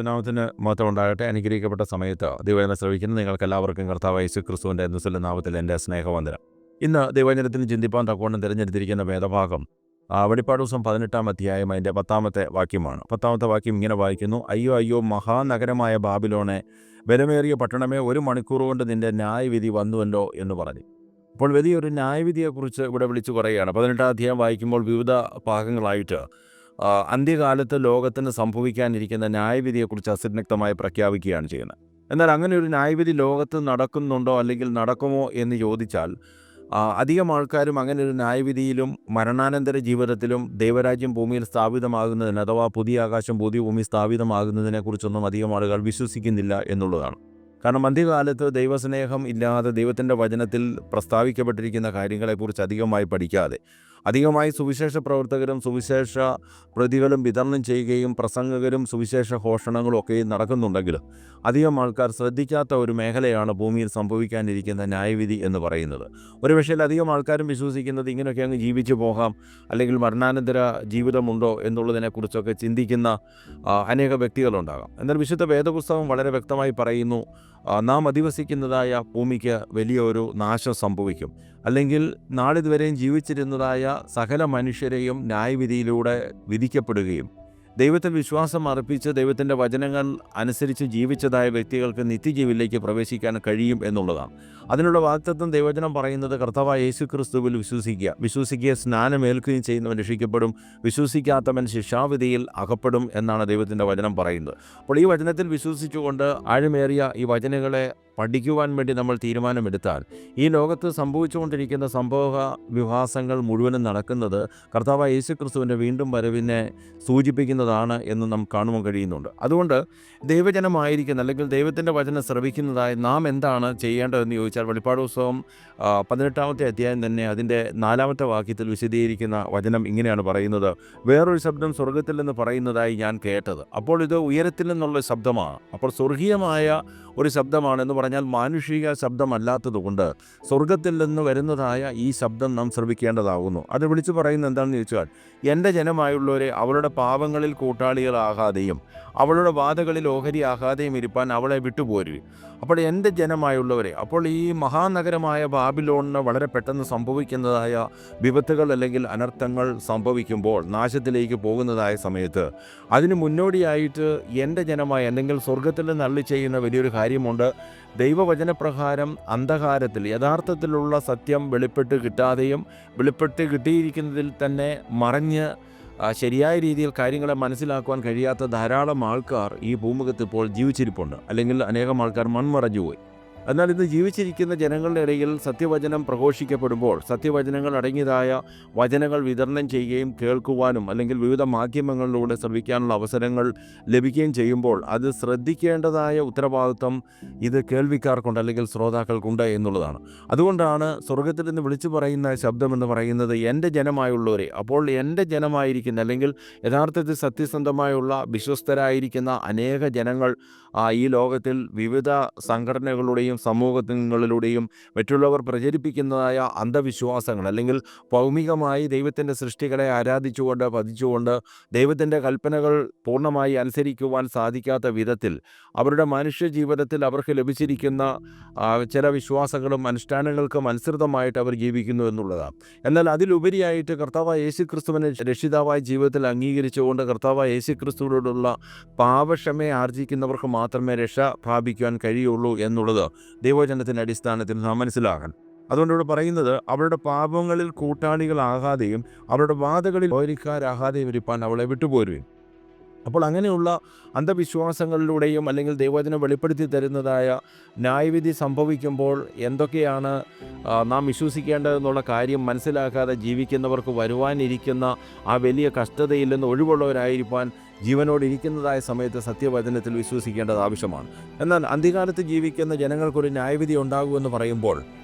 ദൈവനാമത്തിന് മഹത്വം ഉണ്ടാകട്ടെ. അനുഗ്രഹിക്കപ്പെട്ട സമയത്ത് ദൈവവചനം ശ്രവിക്കുന്ന നിങ്ങൾക്കെല്ലാവർക്കും കർത്താവായ യേശുക്രിസ്തുവിൻ്റെ നിസ്തുല നാമത്തിൽ എൻ്റെ സ്നേഹവന്ദനം. ഇന്ന് ദൈവവചനത്തിന് ചിന്തിപ്പാൻ തക്കവണ്ണം തിരഞ്ഞെടുത്തിരിക്കുന്ന വേദഭാഗം വെളിപ്പാട് ദിവസം 18-ാം അധ്യായം അതിൻ്റെ 10-ാമത്തെ വാക്യമാണ്. 10-ാമത്തെ വാക്യം ഇങ്ങനെ വായിക്കുന്നു: അയ്യോ അയ്യോ മഹാനഗരമായ ബാബിലോണെ, ബലമേറിയ പട്ടണമേ, 1 മണിക്കൂർ കൊണ്ട് നിൻ്റെ ന്യായവിധി വന്നുവല്ലോ എന്ന് പറഞ്ഞു. അപ്പോൾ വലിയൊരു ന്യായവിധിയെക്കുറിച്ച് ഇവിടെ വിളിച്ചു പറയുകയാണ്. 18-ാം അധ്യായം വായിക്കുമ്പോൾ വിവിധ ഭാഗങ്ങളായിട്ട് അന്ത്യകാലത്ത് ലോകത്തിന് സംഭവിക്കാനിരിക്കുന്ന ന്യായവിധിയെക്കുറിച്ച് അസന്നിഗ്ധമായി പ്രഖ്യാപിക്കുകയാണ് ചെയ്യുന്നത്. എന്നാൽ അങ്ങനെ ഒരു ന്യായവിധി ലോകത്ത് നടക്കുന്നുണ്ടോ അല്ലെങ്കിൽ നടക്കുമോ എന്ന് ചോദിച്ചാൽ അധികം ആൾക്കാരും അങ്ങനെ ഒരു ന്യായവിധിയിലും മരണാനന്തര ജീവിതത്തിലും ദൈവരാജ്യം ഭൂമിയിൽ സ്ഥാപിതമാകുന്നതിന്, അഥവാ പുതിയ ആകാശം പുതിയ ഭൂമി സ്ഥാപിതമാകുന്നതിനെക്കുറിച്ചൊന്നും അധികം ആളുകൾ വിശ്വസിക്കുന്നില്ല എന്നുള്ളതാണ്. കാരണം അന്ത്യകാലത്ത് ദൈവസ്നേഹം ഇല്ലാതെ ദൈവത്തിൻ്റെ വചനത്തിൽ പ്രസ്താവിക്കപ്പെട്ടിരിക്കുന്ന കാര്യങ്ങളെക്കുറിച്ച് അധികമായി പഠിക്കാതെ അധികമായി സുവിശേഷ പ്രവർത്തകരും സുവിശേഷ പ്രതികളും വിതരണം ചെയ്യുകയും പ്രസംഗകരും സുവിശേഷ ഘോഷണങ്ങളും ഒക്കെ നടക്കുന്നുണ്ടെങ്കിലും അധികം ആൾക്കാർ ശ്രദ്ധിക്കാത്ത ഒരു മേഖലയാണ് ഭൂമിയിൽ സംഭവിക്കാനിരിക്കുന്ന ന്യായവിധി എന്ന് പറയുന്നത്. ഒരു പക്ഷേ അധികം ആൾക്കാരും വിശ്വസിക്കുന്നത് ഇങ്ങനെയൊക്കെ അങ്ങ് ജീവിച്ചു പോകാം, അല്ലെങ്കിൽ മരണാനന്തര ജീവിതമുണ്ടോ എന്നുള്ളതിനെക്കുറിച്ചൊക്കെ ചിന്തിക്കുന്ന അനേക വ്യക്തികളുണ്ടാകാം. എന്നാൽ വിശുദ്ധ വേദപുസ്തകം വളരെ വ്യക്തമായി പറയുന്നു, നാം അധിവസിക്കുന്നതായ ഭൂമിക്ക് വലിയൊരു നാശം സംഭവിക്കും, അല്ലെങ്കിൽ നാളിതുവരെയും ജീവിച്ചിരുന്നതായ സകല മനുഷ്യരെയും ന്യായവിധിയിലൂടെ വിധിക്കപ്പെടുകയും ദൈവത്തിൽ വിശ്വാസം അർപ്പിച്ച് ദൈവത്തിൻ്റെ വചനങ്ങൾ അനുസരിച്ച് ജീവിച്ചതായ വ്യക്തികൾക്ക് നിത്യജീവിലേക്ക് പ്രവേശിക്കാൻ കഴിയും എന്നുള്ളതാണ്. അതിനുള്ള വാഗ്ദത്തം ദൈവവചനം പറയുന്നത് കർത്താവായ യേശുക്രിസ്തുവിൽ വിശ്വസിക്കുക സ്നാനമേൽക്കുകയും ചെയ്യുന്നവൻ രക്ഷിക്കപ്പെടും, വിശ്വസിക്കാത്തവൻ ശിക്ഷാവിധിയിൽ അകപ്പെടും എന്നാണ് ദൈവത്തിൻ്റെ വചനം പറയുന്നത്. അപ്പോൾ ഈ വചനത്തിൽ വിശ്വസിച്ചുകൊണ്ട് ആഴമേറിയ ഈ വചനങ്ങളെ പഠിക്കുവാൻ വേണ്ടി നമ്മൾ തീരുമാനമെടുത്താൽ ഈ ലോകത്ത് സംഭവിച്ചുകൊണ്ടിരിക്കുന്ന സംഭവ വികാസങ്ങൾ മുഴുവനും നടക്കുന്നത് കർത്താവായ യേശുക്രിസ്തുവിൻ്റെ വീണ്ടും വരവിനെ സൂചിപ്പിക്കുന്നതാണ് എന്ന് നാം കാണുവാൻ കഴിയുന്നുണ്ട്. അതുകൊണ്ട് ദൈവജനമായിരിക്കുന്ന അല്ലെങ്കിൽ ദൈവത്തിൻ്റെ വചനം ശ്രവിക്കുന്നതായി നാം എന്താണ് ചെയ്യേണ്ടതെന്ന് ചോദിച്ചാൽ, വെളിപ്പാട് പുസ്തകം 18-ാമത്തെ അധ്യായം തന്നെ അതിൻ്റെ 4-ാമത്തെ വാക്യത്തിൽ വിശദീകരിക്കുന്ന വചനം ഇങ്ങനെയാണ് പറയുന്നത്: വേറൊരു ശബ്ദം സ്വർഗത്തിൽ നിന്ന് പറയുന്നതായി ഞാൻ കേട്ടത്. അപ്പോൾ ഇത് ഉയരത്തിൽ നിന്നുള്ള ശബ്ദമാണ്. അപ്പോൾ സ്വർഗീയമായ ഒരു ശബ്ദമാണെന്ന് പറഞ്ഞാൽ മാനുഷിക ശബ്ദമല്ലാത്തതുകൊണ്ട് സ്വർഗത്തിൽ നിന്ന് വരുന്നതായ ഈ ശബ്ദം നാം ശ്രവിക്കേണ്ടതാകുന്നു. അത് വിളിച്ചു പറയുന്നത് എന്താണെന്ന് ചോദിച്ചാൽ, എൻ്റെ ജനമായുള്ളവരെ അവളുടെ പാപങ്ങളിൽ കൂട്ടാളികളാകാതെയും അവളുടെ ബാധകളിൽ ഓഹരിയാകാതെയും ഇരിപ്പാൻ അവളെ വിട്ടുപോരുവി. അപ്പോൾ എൻ്റെ ജനമായുള്ളവരെ, അപ്പോൾ ഈ മഹാനഗരമായ ബാബിലോണിന് വളരെ പെട്ടെന്ന് സംഭവിക്കുന്നതായ വിപത്തുകൾ അല്ലെങ്കിൽ അനർത്ഥങ്ങൾ സംഭവിക്കുമ്പോൾ നാശത്തിലേക്ക് പോകുന്നതായ സമയത്ത് അതിന് മുന്നോടിയായിട്ട് എൻ്റെ ജനമായ അല്ലെങ്കിൽ സ്വർഗത്തിൽ നിന്ന് അരുളി ചെയ്യുന്ന വലിയൊരു കാര്യമുണ്ട്. ദൈവവചനപ്രകാരം അന്ധകാരത്തിൽ യഥാർത്ഥത്തിലുള്ള സത്യം വെളിപ്പെട്ട് കിട്ടാതെയും വെളിപ്പെട്ട് കിട്ടിയിരിക്കുന്നതിൽ തന്നെ മറഞ്ഞ് ശരിയായ രീതിയിൽ കാര്യങ്ങളെ മനസ്സിലാക്കുവാൻ കഴിയാത്ത ധാരാളം ആൾക്കാർ ഈ ഭൂമുഖത്ത് ഇപ്പോൾ ജീവിച്ചിരിപ്പുണ്ട്, അല്ലെങ്കിൽ അനേകം ആൾക്കാർ മൺമറഞ്ഞുപോയി. എന്നാൽ ഇന്ന് ജീവിച്ചിരിക്കുന്ന ജനങ്ങളുടെ ഇടയിൽ സത്യവചനം പ്രഘോഷിക്കപ്പെടുമ്പോൾ സത്യവചനങ്ങൾ അടങ്ങിയതായ വചനങ്ങൾ വിതരണം ചെയ്യുകയും കേൾക്കുവാനും അല്ലെങ്കിൽ വിവിധ മാധ്യമങ്ങളിലൂടെ ശ്രവിക്കാനുള്ള അവസരങ്ങൾ ലഭിക്കുകയും ചെയ്യുമ്പോൾ അത് ശ്രദ്ധിക്കേണ്ടതായ ഉത്തരവാദിത്വം ഇത് കേൾവിക്കാർക്കുണ്ട്, അല്ലെങ്കിൽ ശ്രോതാക്കൾക്കുണ്ട് എന്നുള്ളതാണ്. അതുകൊണ്ടാണ് സ്വർഗത്തിൽ നിന്ന് വിളിച്ചു പറയുന്ന ശബ്ദമെന്ന് പറയുന്നത് എൻ്റെ ജനമായുള്ളവരെ. അപ്പോൾ എൻ്റെ ജനമായിരിക്കുന്ന അല്ലെങ്കിൽ യഥാർത്ഥത്തിൽ സത്യസന്ധമായുള്ള വിശ്വസ്തരായിരിക്കുന്ന അനേക ജനങ്ങൾ ഈ ലോകത്തിൽ വിവിധ സംഘടനകളുടെയും സമൂഹങ്ങളിലൂടെയും മറ്റുള്ളവർ പ്രചരിപ്പിക്കുന്നതായ അന്ധവിശ്വാസങ്ങൾ, അല്ലെങ്കിൽ ഭൗമികമായി ദൈവത്തിൻ്റെ സൃഷ്ടികളെ ആരാധിച്ചുകൊണ്ട് പതിച്ചുകൊണ്ട് ദൈവത്തിൻ്റെ കൽപ്പനകൾ പൂർണ്ണമായി അനുസരിക്കുവാൻ സാധിക്കാത്ത വിധത്തിൽ അവരുടെ മനുഷ്യ ജീവിതത്തിൽ അവർക്ക് ലഭിച്ചിരിക്കുന്ന ചില വിശ്വാസങ്ങളും അനുഷ്ഠാനങ്ങൾക്കും അനുസൃതമായിട്ട് അവർ ജീവിക്കുന്നു എന്നുള്ളതാണ്. എന്നാൽ അതിലുപരിയായിട്ട് കർത്താവായ യേശുക്രിസ്തുവിനെ രക്ഷിതാവായ ജീവിതത്തിൽ അംഗീകരിച്ചുകൊണ്ട് കർത്താവായ യേശുക്രിസ്തുവിനോടുള്ള പാപക്ഷമയെ ആർജിക്കുന്നവർക്ക് മാത്രമേ രക്ഷ പ്രാപിക്കുവാൻ കഴിയുള്ളൂ എന്നുള്ളത് ദൈവവചനത്തിൻ്റെ അടിസ്ഥാനത്തിൽ നാം മനസ്സിലാക്കണം. അതുകൊണ്ട് ഇവിടെ പറയുന്നത്, അവരുടെ പാപങ്ങളിൽ കൂട്ടാളികളാകാതെയും അവരുടെ ബാധകളിൽ ഓഹരിക്കാരാകാതെയും ഇരിപ്പാൻ അവളെ വിട്ടുപോരുവിൻ. അപ്പോൾ അങ്ങനെയുള്ള അന്ധവിശ്വാസങ്ങളിലൂടെയും അല്ലെങ്കിൽ ദൈവവചനം വെളിപ്പെടുത്തി തരുന്നതായ ന്യായവിധി സംഭവിക്കുമ്പോൾ എന്തൊക്കെയാണ് നാം വിശ്വസിക്കേണ്ടതെന്നുള്ള കാര്യം മനസ്സിലാക്കാതെ ജീവിക്കുന്നവർക്ക് വരുവാനിരിക്കുന്ന ആ വലിയ കഷ്ടതയിൽ നിന്ന് ഒഴിവുള്ളവരായിരിക്കാൻ ജീവനോടിരിക്കുന്നതായ സമയത്ത് സത്യവചനത്തിൽ വിശ്വസിക്കേണ്ടത് ആവശ്യമാണ്. എന്നാൽ അന്ത്യകാലത്ത് ജീവിക്കുന്ന ജനങ്ങൾക്കൊരു ന്യായവിധി ഉണ്ടാകുമെന്ന് പറയുമ്പോൾ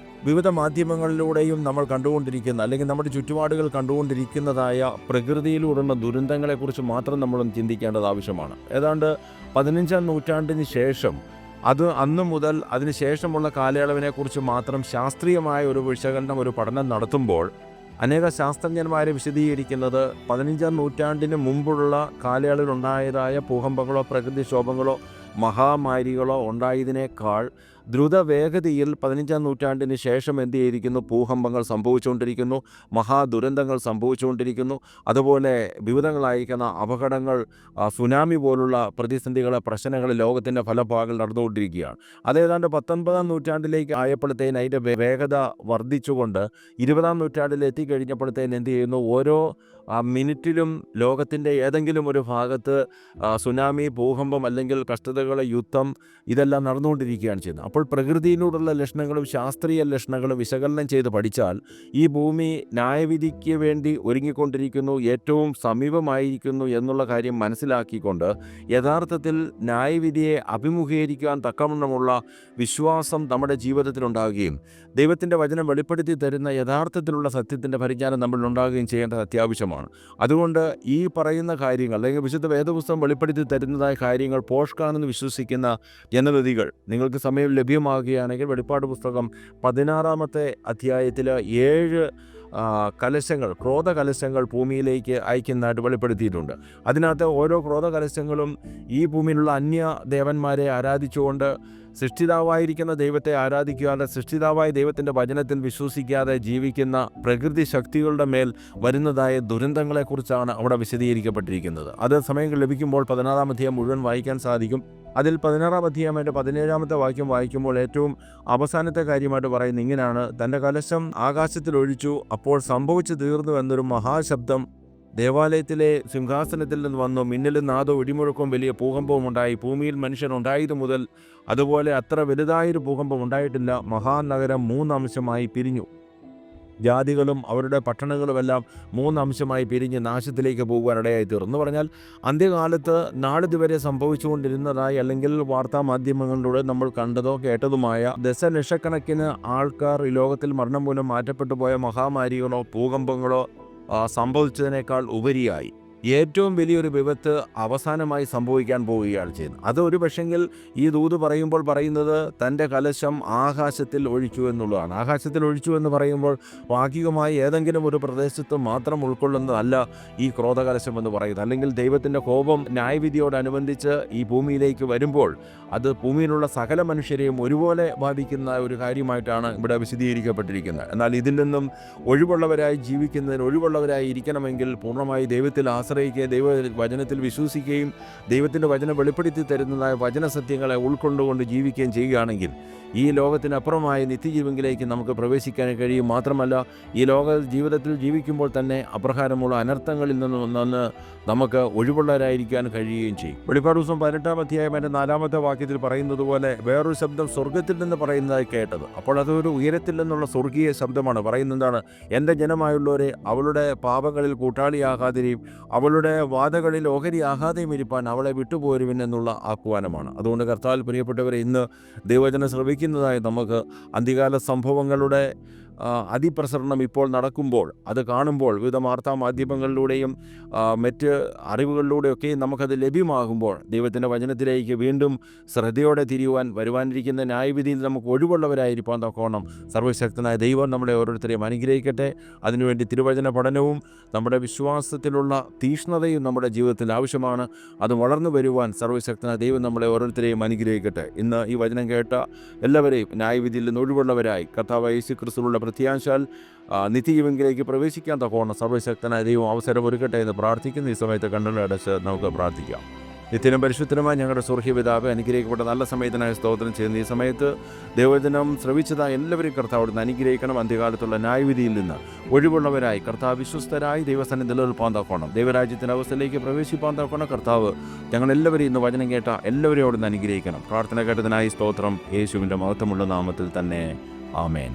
വിവിധ മാധ്യമങ്ങളിലൂടെയും നമ്മൾ കണ്ടുകൊണ്ടിരിക്കുന്ന അല്ലെങ്കിൽ നമ്മുടെ ചുറ്റുപാടുകൾ കണ്ടുകൊണ്ടിരിക്കുന്നതായ പ്രകൃതിയിലൂടുന്ന ദുരന്തങ്ങളെക്കുറിച്ച് മാത്രം നമ്മളും ചിന്തിക്കേണ്ടത് ആവശ്യമാണ്. ഏതാണ്ട് 15-ാം നൂറ്റാണ്ടിന് ശേഷം അന്ന് മുതൽ അതിന് ശേഷമുള്ള കാലയളവിനെക്കുറിച്ച് മാത്രം ശാസ്ത്രീയമായ ഒരു വിശകലനം, ഒരു പഠനം നടത്തുമ്പോൾ അനേക ശാസ്ത്രജ്ഞന്മാരെ വിശദീകരിക്കുന്നത് 15-ാം നൂറ്റാണ്ടിന് മുമ്പുള്ള കാലയളവിലുണ്ടായതായ ഭൂകമ്പങ്ങളോ പ്രകൃതിക്ഷോഭങ്ങളോ മഹാമാരികളോ ഉണ്ടായതിനേക്കാൾ ദ്രുതവേഗതയിൽ 15-ാം നൂറ്റാണ്ടിന് ശേഷം എന്ത് ചെയ്തിരിക്കുന്നു? ഭൂകമ്പങ്ങൾ സംഭവിച്ചുകൊണ്ടിരിക്കുന്നു, മഹാദുരന്തങ്ങൾ സംഭവിച്ചുകൊണ്ടിരിക്കുന്നു. അതുപോലെ വിവിധങ്ങളായിരിക്കുന്ന അപകടങ്ങൾ, സുനാമി പോലുള്ള പ്രതിസന്ധികൾ, പ്രശ്നങ്ങൾ ലോകത്തിൻ്റെ പല ഭാഗങ്ങളിൽ നടന്നുകൊണ്ടിരിക്കുകയാണ്. അതേതാണ്ട് 19-ാം നൂറ്റാണ്ടിലേക്ക് ആയപ്പോഴത്തേന് അതിൻ്റെ വേഗത വർദ്ധിച്ചുകൊണ്ട് 20-ാം നൂറ്റാണ്ടിൽ എത്തിക്കഴിഞ്ഞപ്പോഴത്തേന് എന്ത് ചെയ്യുന്നു? ഓരോ മിനിറ്റിലും ലോകത്തിൻ്റെ ഏതെങ്കിലും ഒരു ഭാഗത്ത് സുനാമി, ഭൂകമ്പം അല്ലെങ്കിൽ കഷ്ടതകൾ, യുദ്ധം ഇതെല്ലാം നടന്നുകൊണ്ടിരിക്കുകയാണ് ചെയ്യുന്നത്. അപ്പോൾ പ്രകൃതിയിലൂടെയുള്ള ലക്ഷണങ്ങളും ശാസ്ത്രീയ ലക്ഷണങ്ങളും വിശകലനം ചെയ്ത് പഠിച്ചാൽ ഈ ഭൂമി ന്യായവിധിക്ക് വേണ്ടി ഒരുങ്ങിക്കൊണ്ടിരിക്കുന്നു, ഏറ്റവും സമീപമായിരിക്കുന്നു എന്നുള്ള കാര്യം മനസ്സിലാക്കിക്കൊണ്ട് യഥാർത്ഥത്തിൽ ന്യായവിധിയെ അഭിമുഖീകരിക്കാൻ തക്കവണ്ണമുള്ള വിശ്വാസം നമ്മുടെ ജീവിതത്തിലുണ്ടാകുകയും ദൈവത്തിൻ്റെ വചനം വെളിപ്പെടുത്തി തരുന്ന യഥാർത്ഥത്തിലുള്ള സത്യത്തിൻ്റെ പരിജ്ഞാനം നമ്മളിലുണ്ടാകുകയും ചെയ്യേണ്ടത് അത്യാവശ്യമാണ്. അതുകൊണ്ട് ഈ പറയുന്ന കാര്യങ്ങൾ അല്ലെങ്കിൽ വിശുദ്ധ വേദപുസ്തകം വെളിപ്പെടുത്തി തരുന്നതായ കാര്യങ്ങൾ പോഷ്കാണെന്ന് വിശ്വസിക്കുന്ന ജനതകൾ നിങ്ങൾക്ക് സമയം ലഭ്യമാകുകയാണെങ്കിൽ വെളിപ്പാട് പുസ്തകം 16-ാമത്തെ അധ്യായത്തിൽ 7 കലശങ്ങൾ, ക്രോധകലശങ്ങൾ ഭൂമിയിലേക്ക് അയക്കുന്നതായിട്ട് വെളിപ്പെടുത്തിയിട്ടുണ്ട്. അതിനകത്ത് ഓരോ ക്രോധകലശങ്ങളും ഈ ഭൂമിയിലുള്ള അന്യ ദേവന്മാരെ ആരാധിച്ചുകൊണ്ട് സൃഷ്ടിതാവായിരിക്കുന്ന ദൈവത്തെ ആരാധിക്കാതെ സൃഷ്ടിതാവായ ദൈവത്തിൻ്റെ വചനത്തിൽ വിശ്വസിക്കാതെ ജീവിക്കുന്ന പ്രകൃതി ശക്തികളുടെ മേൽ വരുന്നതായ ദുരന്തങ്ങളെക്കുറിച്ചാണ് അവിടെ വിശദീകരിക്കപ്പെട്ടിരിക്കുന്നത്. അത് സമയം ലഭിക്കുമ്പോൾ 16-ാം അധ്യായം മുഴുവൻ വായിക്കാൻ സാധിക്കും. അതിൽ 16-ാം അധ്യായമായിട്ട് 17-ാമത്തെ വാക്യം വായിക്കുമ്പോൾ ഏറ്റവും അവസാനത്തെ കാര്യമായിട്ട് പറയുന്നത് ഇങ്ങനെയാണ്: തൻ്റെ കലശം ആകാശത്തിൽ ഒഴിച്ചു, അപ്പോൾ സംഭവിച്ചു തീർന്നു എന്നൊരു മഹാശബ്ദം ദേവാലയത്തിലെ സിംഹാസനത്തിൽ നിന്ന് വന്നു. മിന്നലും നാദവും ഇടിമുഴക്കവും വലിയ ഭൂകമ്പവും ഉണ്ടായി. ഭൂമിയിൽ മനുഷ്യൻ ഉണ്ടായത് മുതൽ അതുപോലെ അത്ര വലുതായൊരു ഭൂകമ്പം ഉണ്ടായിട്ടില്ല. മഹാനഗരം 3 അംശമായി പിരിഞ്ഞു. ജാതികളും അവരുടെ പട്ടണങ്ങളുമെല്ലാം 3 അംശമായി പിരിഞ്ഞ് നാശത്തിലേക്ക് പോകുവാനിടയായി തീർന്നു. എന്ന് പറഞ്ഞാൽ അന്ത്യകാലത്ത് നാളിതുവരെ സംഭവിച്ചുകൊണ്ടിരുന്നതായി അല്ലെങ്കിൽ വാർത്താമാധ്യമങ്ങളിലൂടെ നമ്മൾ കണ്ടതോ കേട്ടതുമായ ദശലക്ഷക്കണക്കിന് ആൾക്കാർ ഈ ലോകത്തിൽ മരണം മൂലം മാറ്റപ്പെട്ടു പോയ മഹാമാരികളോ ഭൂകമ്പങ്ങളോ സംഭവിച്ചതിനേക്കാൾ ഉപരിയായി ഏറ്റവും വലിയൊരു വിപത്ത് അവസാനമായി സംഭവിക്കാൻ പോവുകയാണ് ചെയ്യുന്നത്. അത് ഒരു പക്ഷെങ്കിൽ ഈ ദൂത് പറയുമ്പോൾ പറയുന്നത് തൻ്റെ കലശം ആകാശത്തിൽ ഒഴിച്ചു എന്നുള്ളതാണ്. ആകാശത്തിൽ ഒഴിച്ചു എന്ന് പറയുമ്പോൾ ഭാഗികമായി ഏതെങ്കിലും ഒരു പ്രദേശത്ത് മാത്രം ഉൾക്കൊള്ളുന്നതല്ല ഈ ക്രോധകലശം എന്ന് പറയുന്നത്. അല്ലെങ്കിൽ ദൈവത്തിൻ്റെ കോപം ന്യായവിധിയോടനുബന്ധിച്ച് ഈ ഭൂമിയിലേക്ക് വരുമ്പോൾ അത് ഭൂമിയിലുള്ള സകല മനുഷ്യരെയും ഒരുപോലെ ബാധിക്കുന്ന ഒരു കാര്യമായിട്ടാണ് ഇവിടെ വിശദീകരിക്കപ്പെട്ടിരിക്കുന്നത്. എന്നാൽ ഇതിൽ നിന്നും ഒഴിവുള്ളവരായി ജീവിക്കുന്നതിന്, ഒഴിവുള്ളവരായി ഇരിക്കണമെങ്കിൽ പൂർണ്ണമായി ദൈവത്തിൽ ആശ്രയിക്കുകയും ദൈവ വചനത്തിൽ വിശ്വസിക്കുകയും ദൈവത്തിൻ്റെ വചനം വെളിപ്പെടുത്തി തരുന്നതായ വചനസത്യങ്ങളെ ഉൾക്കൊണ്ടുകൊണ്ട് ജീവിക്കുകയും ചെയ്യുകയാണെങ്കിൽ ഈ ലോകത്തിനപ്പുറമായ നിത്യജീവനിലേക്ക് നമുക്ക് പ്രവേശിക്കാൻ കഴിയും. മാത്രമല്ല ഈ ലോക ജീവിതത്തിൽ ജീവിക്കുമ്പോൾ തന്നെ അപ്രകാരമുള്ള അനർത്ഥങ്ങളിൽ നിന്ന് നമുക്ക് ഒഴിവുള്ളവരായിരിക്കാൻ കഴിയുകയും ചെയ്യും. വെളിപ്പാട് പുസ്തകം 18-ാം അധ്യായം 4-ാമത്തെ വാക്യത്തിൽ പറയുന്നത് പോലെ വേറൊരു ശബ്ദം സ്വർഗത്തിൽ നിന്ന് പറയുന്നതായി കേട്ടത്. അപ്പോൾ അതൊരു ഉയരത്തിൽ നിന്നുള്ള സ്വർഗീയ ശബ്ദമാണ്. പറയുന്നതാണ്: എൻ്റെ ജനമായുള്ളവരെ, അവളുടെ പാപങ്ങളിൽ കൂട്ടാളിയാകാതെയും അവളുടെ വാതകളിൽ ഓഹരിയാകാതെയും ഇരിപ്പാൻ അവളെ വിട്ടുപോരുവിൻ എന്നുള്ള ആഹ്വാനമാണ്. അതുകൊണ്ട് കർത്താവിൽ പ്രിയപ്പെട്ടവരെ, ഇന്ന് ദൈവവചനം ശ്രവിക്കുന്നതായി നമുക്ക് അന്ത്യകാല സംഭവങ്ങളുടെ അതിപ്രസരണം ഇപ്പോൾ നടക്കുമ്പോൾ അത് കാണുമ്പോൾ വിവിധ വാർത്താ മാധ്യമങ്ങളിലൂടെയും മറ്റ് അറിവുകളിലൂടെയൊക്കെയും നമുക്കത് ലഭ്യമാകുമ്പോൾ ദൈവത്തിൻ്റെ വചനത്തിലേക്ക് വീണ്ടും ശ്രദ്ധയോടെ തിരിയുവാൻ, വരുവാനിരിക്കുന്ന ന്യായവിധിയിൽ നമുക്ക് ഒഴിവുള്ളവരായിരിക്കാൻ തക്കോണം സർവ്വശക്തനായ ദൈവം നമ്മളെ ഓരോരുത്തരെയും അനുഗ്രഹിക്കട്ടെ. അതിനുവേണ്ടി തിരുവചന പഠനവും നമ്മുടെ വിശ്വാസത്തിലുള്ള തീഷ്ണതയും നമ്മുടെ ജീവിതത്തിൽ ആവശ്യമാണ്. അത് വളർന്നു വരുവാൻ സർവ്വശക്തനായ ദൈവം നമ്മളെ ഓരോരുത്തരെയും അനുഗ്രഹിക്കട്ടെ. ഇന്ന് ഈ വചനം കേട്ട എല്ലാവരെയും ന്യായവിധിയിൽ നിന്ന് ഒഴിവുള്ളവരായി കർത്താവായ യേശുക്രിസ്തുവിലുള്ള പ്രത്യാശാൽ നിത്യജീവനിലേക്ക് പ്രവേശിക്കാൻ തക്കോണം സർവ്വശക്തനായ ദൈവം അവസരമൊരുക്കട്ടെ എന്ന് പ്രാർത്ഥിക്കുന്നു. ഈ സമയത്ത് കണ്ണുകളടച്ച് നമുക്ക് പ്രാർത്ഥിക്കാം. നിത്യനും പരിശുദ്ധനുമായി ഞങ്ങളുടെ സ്വർഗീയ പിതാവേ, അനുഗ്രഹിക്കപ്പെട്ട നല്ല സമയത്തിനായി സ്തോത്രം ചെയ്യുന്ന ഈ സമയത്ത് ദൈവവചനം ശ്രവിച്ചതായി എല്ലാവരെയും കർത്താവ് അനുഗ്രഹിക്കണം. അന്ത്യകാലത്തുള്ള ന്യായവിധിയിൽ നിന്ന് ഒഴിവുള്ളവരായി കർത്താവ് വിശ്വസ്തരായി ദൈവസന്നിധി നിലനിൽപ്പാൻ തക്കോണം, ദൈവരാജ്യത്തിൻ്റെ അവസ്ഥയിലേക്ക് പ്രവേശിപ്പാൻ തക്കോണം. കർത്താവ് ഞങ്ങളെല്ലാവരെയും ഇന്ന് വചനം കേട്ട എല്ലാവരെയും അവിടുന്ന് അനുഗ്രഹിക്കണം. പ്രാർത്ഥന കേട്ടതിനായി സ്തോത്രം. യേശുവിൻ്റെ മഹത്വമുള്ള നാമത്തിൽ തന്നെ. ആമേൻ.